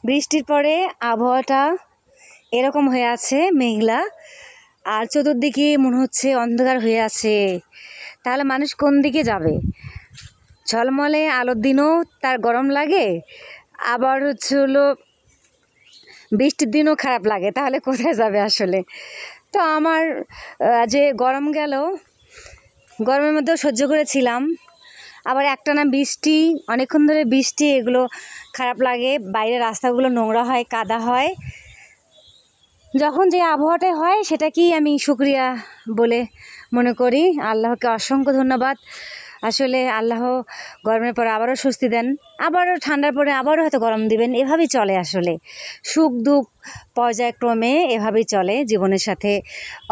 বৃষ্টির পরে আবহাওয়াটা এরকম হয়ে আছে, মেঘলা, আর চতুর্দিকে মনে হচ্ছে অন্ধকার হয়ে আছে। তাহলে মানুষ কোন দিকে যাবে? ঝলমলে আলোর দিনও তার গরম লাগে, আবার হলো বৃষ্টির দিনও খারাপ লাগে। তাহলে কোথায় যাবে আসলে? তো আমার যে গরম গেল, গরমের মধ্যেও সহ্য করেছিলাম। আবার একটানা বৃষ্টি, অনেকক্ষণ ধরে বৃষ্টি, এগুলো খারাপ লাগে। বাইরে রাস্তাগুলো নোংরা হয়, কাদা হয়। যখন যে আবহাওয়াটা হয় সেটাকেই আমি শুকরিয়া বলে মনে করি। আল্লাহকে অসংখ্য ধন্যবাদ। আসলে আল্লাহ গরমের পরে আবারও স্বস্তি দেন, আবারও ঠান্ডার পরে আবারও হয়তো গরম দিবেন। এভাবেই চলে আসলে, সুখ দুঃখ পর্যায়ক্রমে এভাবেই চলে, জীবনের সাথে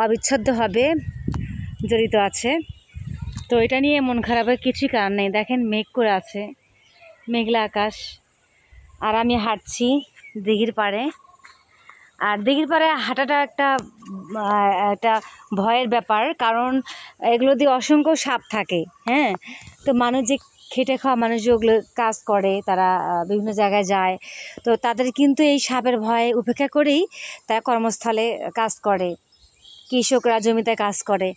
অবিচ্ছেদ্যভাবে জড়িত আছে। তো এটা নিয়ে মন খারাপের কিছুই কারণ নেই। দেখেন মেঘ করে আছে, মেঘলা আকাশ, আর আমি হাঁটছি দিঘির পাড়ে। আর দিঘির পাড়ে হাঁটাটা একটা ভয়ের ব্যাপার, কারণ এগুলো দিয়ে অসংখ্য সাপ থাকে। হ্যাঁ, তো মানুষ যে খেটে খাওয়া মানুষ যেগুলো কাজ করে, তারা বিভিন্ন জায়গায় যায়, তো তাদের কিন্তু এই সাপের ভয় উপেক্ষা করেই তারা কর্মস্থলে কাজ করে, কৃষকরা জমিতে কাজ করে।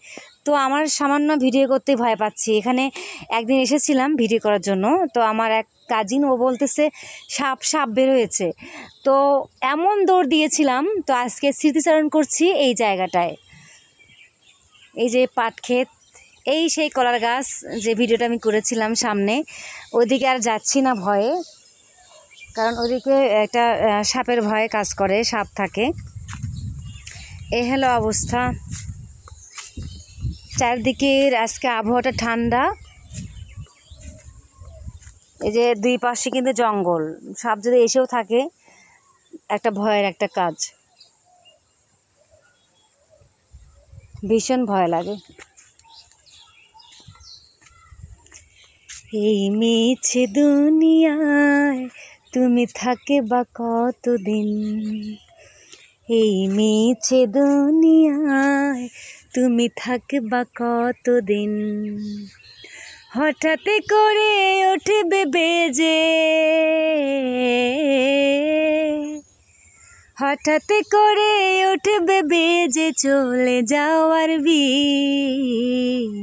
তো আমার সামান্য ভিডিও করতে ভয় পাচ্ছি। এখানে একদিন এসেছিলাম ভিডিও করার জন্য, তো আমার এক কাজিন, ও বলতেছে সাপ বের হয়েছে। তো এমন দৌড় দিয়েছিলাম। তো আজকে স্মৃতিচারণ করছি এই জায়গাটায়, এই যে পাট ক্ষেত, এই সেই কলার গাছ যে ভিডিওটা আমি করেছিলাম সামনে, ওইদিকে আর যাচ্ছি না ভয়ে, কারণ ওইদিকে একটা সাপের ভয়ে কাজ করে, সাপ থাকে। এই হলো অবস্থা চারদিকের। আজকে আবহাওয়াটা ঠান্ডা। এই যে দুই পাশে কিন্তু জঙ্গল, সাপ যদি এসেও থাকে একটা ভয়ের একটা কাজ, ভীষণ ভয় লাগে। এই মিছে দুনিয়ায় তুমি থাকে বা কতদিন, এই মিছে দুনিয়ায় তুমি থাকবা কতদিন, হঠাৎ করে উঠবে বেজে, হঠাৎ করে উঠবে বেজে চলে যাওয়ার বিন,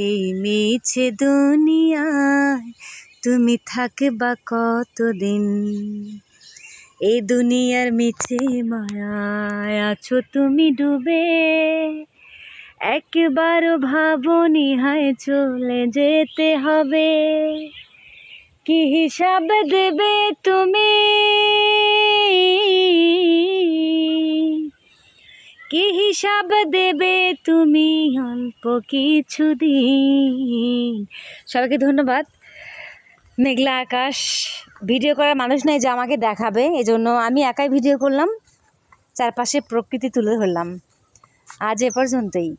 এই মিছে দুনিয়ায় তুমি থাকবা কতদিন, এই দুনিয়ার মিছে মায়ায় আছো তুমি ডুবে, একবারও ভাবনি হায় চলে যেতে হবে, কি হিসাব দেবে তুমি, কি হিসাব দেবে তুমি অল্প কিছুদিন। সবাইকে ধন্যবাদ। মেঘলা আকাশ, ভিডিও করার মানুষ নাই যে আমাকে দেখাবে, এজন্য আমি একাই ভিডিও করলাম, চারপাশে প্রকৃতি তুলে ধরলাম। আজ এ পর্যন্তই।